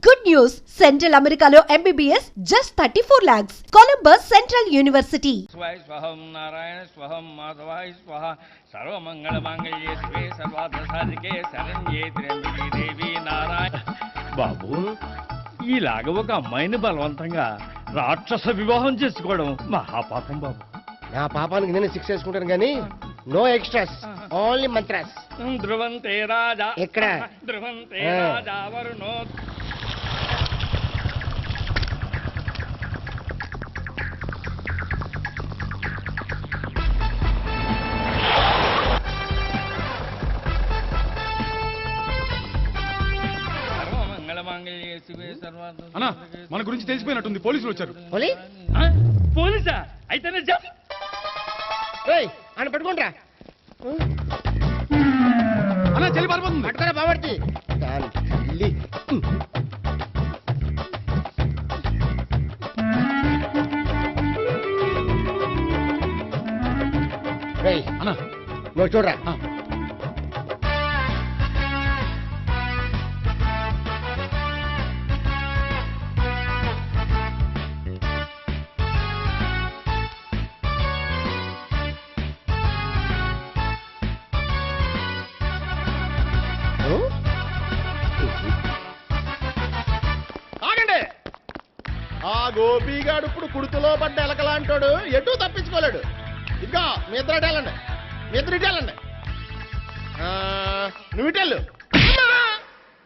Good news! Central Americano MBBS just 34 lakhs. Columbus Central University. स्वहं Narayan स्वहं माधवाय स्वाहा सर्वमंगल मांगल्ये शिवे सर्वार्थ साधिके शरण्ये त्र्यंबके देवी नारायण. బాబు ఇలాగ ఒక అమ్మాయిని బలవంతంగా రాక్షస వివాహం చేసుకోవడం మహాపాపం బాబు. నా పాపానికి నేను శిక్ష చేసుకుంటాను కానీ నో ఎక్స్ట్రాస్, ఓన్లీ మంత్రాస్. ధ్రువంతే రాజా ఎక్కడ? ధ్రువంతే రాజా వరుణో. అన్నా మన గురించి తెలిసిపోయినట్టుంది, పోలీసులు వచ్చారు. పోలీసా? అయితేనే జప్. అని పట్టుకుంటా అన్నా చెల్లి పారిపోతుంది. పట్టుకోరా బాబర్తి. దాని తల్లి. అన్నా నువ్వు చూడరా. ఆగండి. ఆ గోపిగాడు ఇప్పుడు కుడుతులో పడ్డ ఎలకలాంటాడు, ఎటు తప్పించుకోలేడు. ఇంకా మీ ఇద్దరు ఇటేళ్ళండి, మీ ఇద్దరు ఇటేళ్ళండి. నువ్వు ఇటెళ్ళు.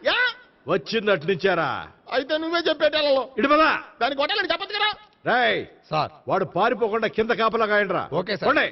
యా వచ్చిందటు నుంచారా? అయితే నువ్వే చెప్పేటెళ్ళలో ఇటు పదా. దానికి కొట్టాలని చెప్పచ్చు కదా. రేయ్ సార్, వాడు పారిపోకుండా కింద కాపలా కాయండిరా. Okay sir. పోండి.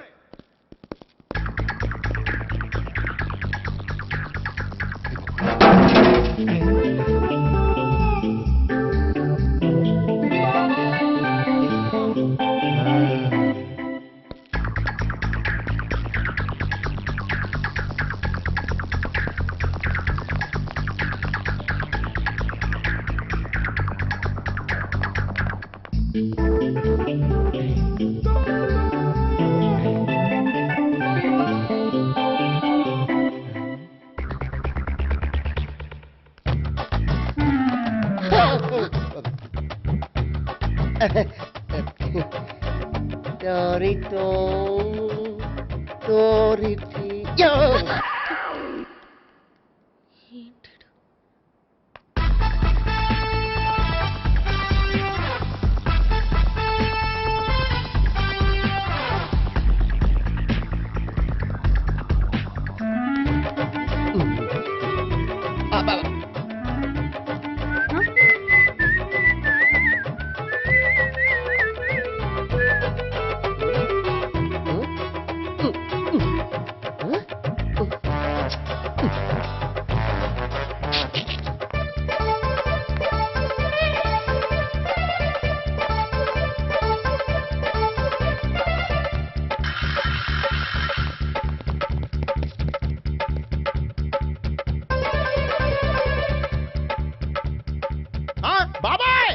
బాబాయ్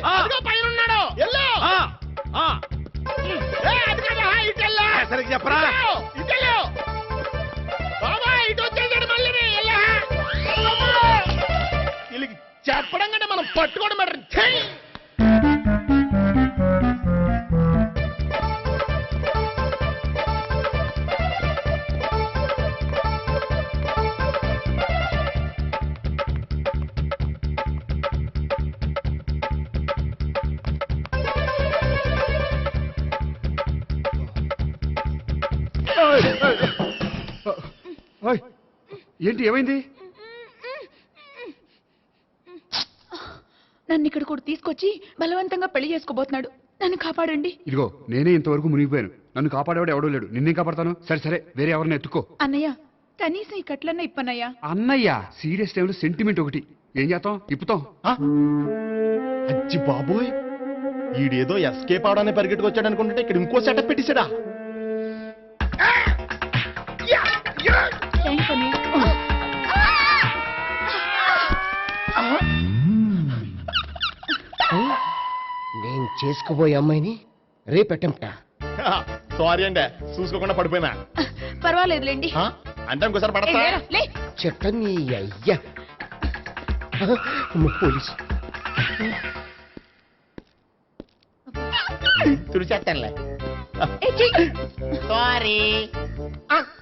పైన ఉన్నాడు. ఎల్లో సరిగ్గా చెప్పరా? ఇటెళ్ళు బాబాయ్. ఇటు వచ్చేసాడు మళ్ళీ. వీళ్ళకి చెప్పడం కంటే మనం పట్టుకోవడం బెటర్. ఏంటి, ఏమైంది? నన్ను ఇక్కడ కూడా తీసుకొచ్చి బలవంతంగా పెళ్లి చేసుకోబోతున్నాడు. నన్ను కాపాడండి. ఇదిగో నేనే ఇంతవరకు మునిగిపోయాను. నన్ను కాపాడేవాడు ఎవడూ లేడు. నిన్నేం కాపాడతాను? సరే సరే, వేరే ఎవరిని ఎత్తుకో. అన్నయ్య, కనీసం ఈ కట్లన్నా ఇప్పన్నయ్యా. అన్నయ్య సీరియస్ టైంలో సెంటిమెంట్ ఒకటి. ఏం చేస్తాం? ఇప్పుతాం. అచ్చి బాబోయ్, ఈడేదో ఎస్కేప్ అవడానికి పరిగెట్టుకొచ్చాడు అనుకుంటే ఇక్కడ ఇంకో సెటప్ పెట్టేశాడా. థ్యాంక్స్ అన్నయ్య. నేను చేసుకోబోయే అమ్మాయిని రేపెట్టంట. సారీ అండి, చూసుకోకుండా పడిపోయినా. పర్వాలేదులేండి. అంటే ఇంకోసారి పడతా. చెట్ట నీ అయ్యా పోలీసు. తుడిచేస్తానులే. ఏ, చెయ్యి. సారీ.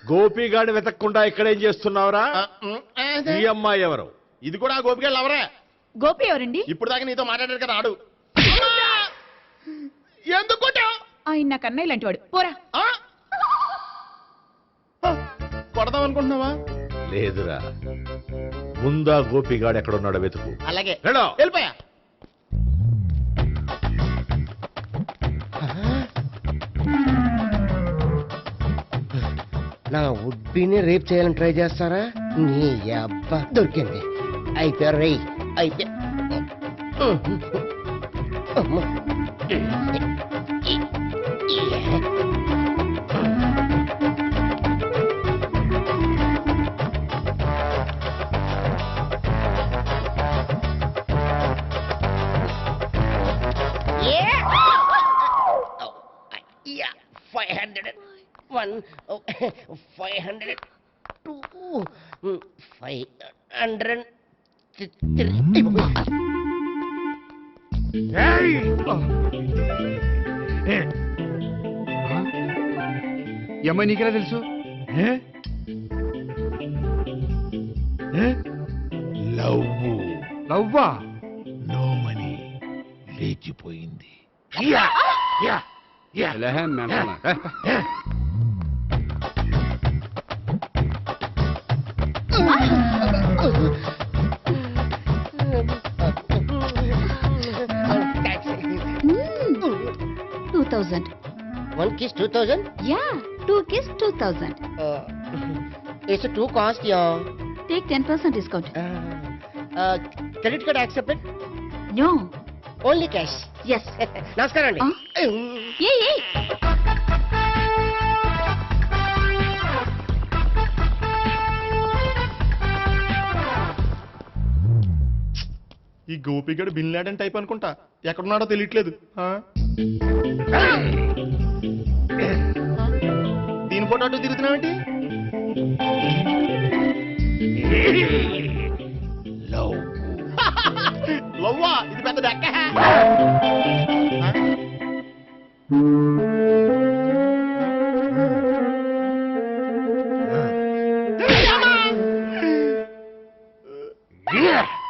గోపిగాడిని వెతకకుండా ఇక్కడేం చేస్తున్నావురా? ఈ అమ్మాయి ఎవరు? ఇది కూడా ఆ గోపిగాళ్ళు ఎవరే? గోపి ఎవరండి? ఇప్పుడు దాకా నీతో మాట్లాడారు కదా ఆడు. ఎందుకు కొట్టావ్? ఆయన నాకు అన్నయ్య లాంటి వాడు. పోరా. ఆ? కొడదాం అనుకుంటున్నావా? లేదురా, ముందా గోపిగాడు ఎక్కడున్నాడో వెతుకు. అలాగే వెళ్ళు. వెళ్ళిపోయా. నా ఉడ్బీని రేప్ చేయాలని ట్రై చేస్తారా? నీ అబ్బా దొరికింది. అయిపోయారు రై అయిపోయా. అమ్మ. Yeah, 501, 502, 503. ఈ అమ్మాయి నీకెలా తెలుసు? లవ్వా? నోమని లేచిపోయింది. ఎలాహే మేనమామ. One kiss 2000? Yeah, 2 kiss 2000. It's a 2 cost, yeah. Take 10% discount. Credit card accepted? No. Only cash. Yes. నమస్కారం అండి. Hey. ఈ గోపిగడు బిన్ లాడెన్ టైప్ అనుకుంటా. ఎక్కడున్నాడో తెలియట్లేదు. దీని ఫోటో అటు తిరుగుతున్నావేంటి? లవ్వా? ఇది పెద్ద డెక్క.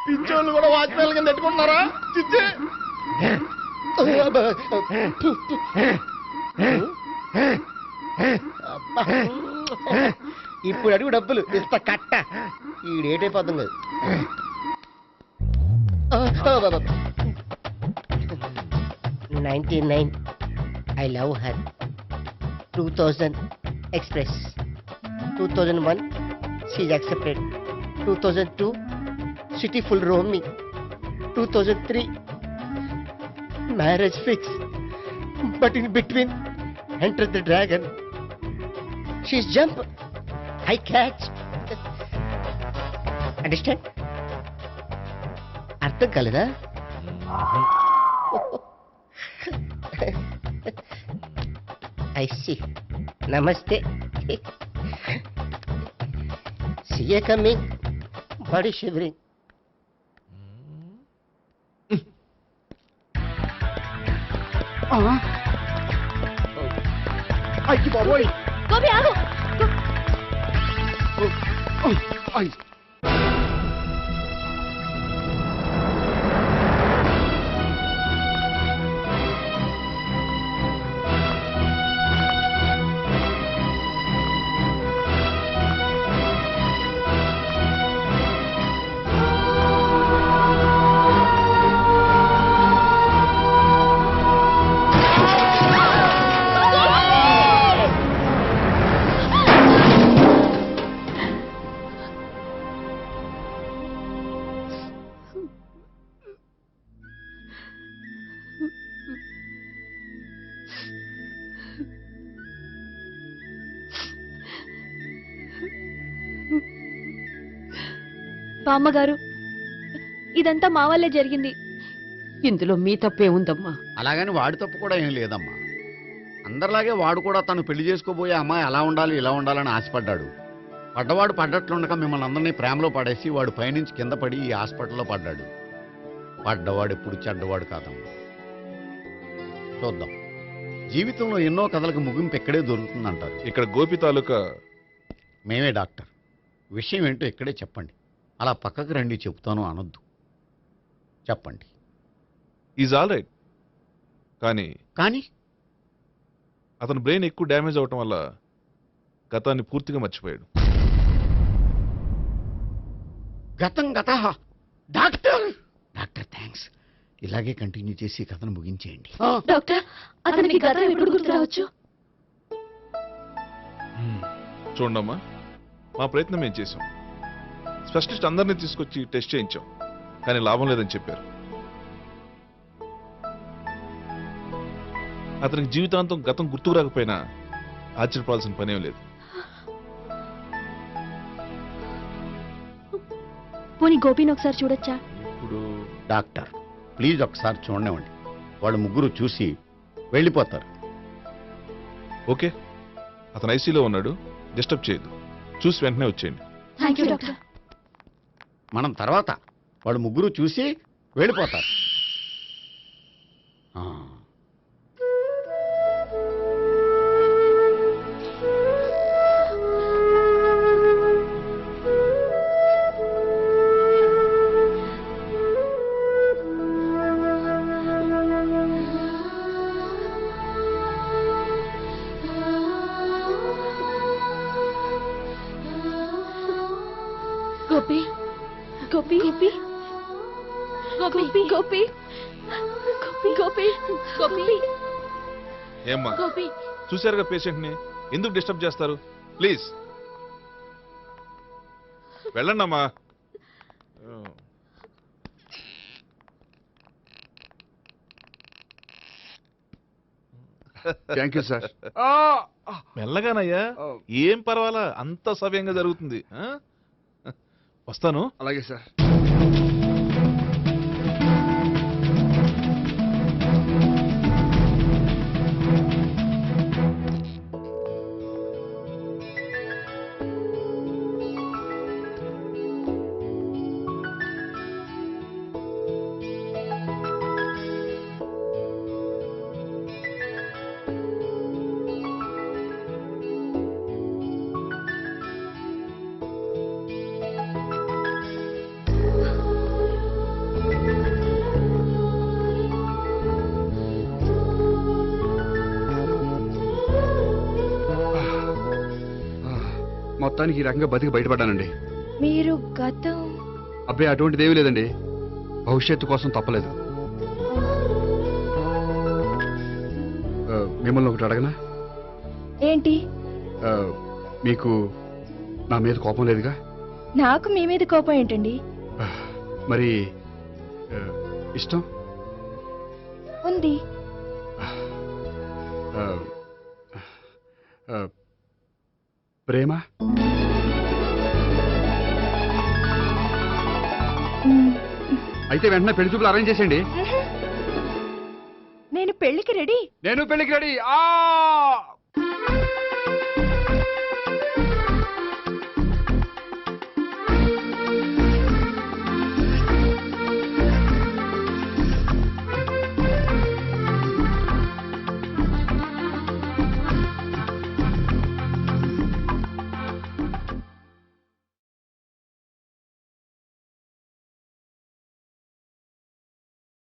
పిచ్చోళ్ళు కూడా వాచ్మెన్ కింద పెట్టుకుంటున్నారా? చిచ్చే. ఇప్పుడు అడుగు డబ్బులు ఇంత కట్ట. ఈ డేట్ అయిపోతుంది కదా. 99. I love her. 2000 express. 2001 she's accepted. 2002 city full roaming. 2003 marriage fix. But in between entered the dragon. She's jump. I catch. Understand? అర్థం కాలేదా? I see. Namaste. See you coming. Body shivering. అయ్యి బాబోయ్. గోపి ఆగు. అయ్. బామ్మగారు, ఇదంతా మా వల్లే జరిగింది. ఇందులో మీ తప్పే ఉందమ్మా. అలాగని వాడి తప్పు కూడా ఏం లేదమ్మా. అందరిలాగే వాడు కూడా తను పెళ్లి చేసుకోబోయే అమ్మాయి అలా ఉండాలి ఇలా ఉండాలని ఆశపడ్డాడు. పడ్డవాడు పడ్డట్లుండగా మిమ్మల్ని అందరినీ ప్రేమలో పడేసి వాడు పైనుంచి కింద పడి ఈ హాస్పిటల్లో పడ్డాడు. పడ్డవాడు ఎప్పుడు చెడ్డవాడు కాదమ్మా. చూద్దాం. జీవితంలో ఎన్నో కథలకు ముగింపు ఎక్కడే దొరుకుతుందంటారు. ఇక్కడ గోపి తాలూకా మేమే డాక్టర్. విషయం ఏంటో ఇక్కడే చెప్పండి. అలా పక్కకు రండి చెప్తాను అనొద్దు. చెప్పండి. Is all right. కానీ కానీ అతని బ్రెయిన్ ఎక్కువ డ్యామేజ్ అవటం వల్ల గతాన్ని పూర్తిగా మర్చిపోయాడు. గతం గత డాక్టర్ డాక్టర్ థ్యాంక్స్. ఇలాగే కంటిన్యూ చేసి కథను ముగించేయండి. డాక్టర్ అతనికి గతం ఎప్పుడు గుర్తు రావచ్చు? చూడమ్మా, మా ప్రయత్నం మేము చేసాం. స్పెషలిస్ట్ అందరినీ తీసుకొచ్చి టెస్ట్ చేయించాం, కానీ లాభం లేదని చెప్పారు. అతనికి జీవితాంతం గతం గుర్తుకు రాకపోయినా ఆశ్చర్యపడాల్సిన పనేం లేదు. పోనీ గోపిని ఒకసారి చూడొచ్చా? ఇప్పుడు డాక్టర్ ప్లీజ్ ఒకసారి చూడనివ్వండి. వాళ్ళు ముగ్గురు చూసి వెళ్ళిపోతారు. ఓకే, అతను ఐసీలో ఉన్నాడు, డిస్టర్బ్ చేయదు. చూసి వెంటనే వచ్చేయండి. Thank you doctor. మనం తర్వాత వాళ్ళు ముగ్గురు చూసి వెళ్ళిపోతారు. ఆ. గోపి గోపి గోపి గోపి గోపి గోపి గోపి ఏమ్మా, గోపి చూశారుగా పేషెంట్ని, ఎందుకు డిస్టర్బ్ చేస్తారు? ప్లీజ్ వెళ్ళండి అమ్మా. Thank you sir. మెల్లగానయ్యా, ఏం పర్వాలా, అంత సవ్యంగా జరుగుతుంది. వస్తాను. అలాగే సార్. మొత్తానికి ఈ రకంగా బతికి బయటపడ్డానండి. మీరు గతం అబ్బాయి అటువంటిది ఏమీ లేదండి. భవిష్యత్తు కోసం తప్పలేదు. మిమ్మల్ని ఒకటి అడగనా? ఏంటి? మీకు నా మీద కోపం లేదుగా? నాకు మీ మీద కోపం ఏంటండి? మరి ఇష్టం ఉంది. ప్రేమ? అయితే వెంటనే పెళ్లి చూపులు అరేంజ్ చేసేయండి. నేను పెళ్లికి రెడీ. నేను పెళ్లికి రెడీ.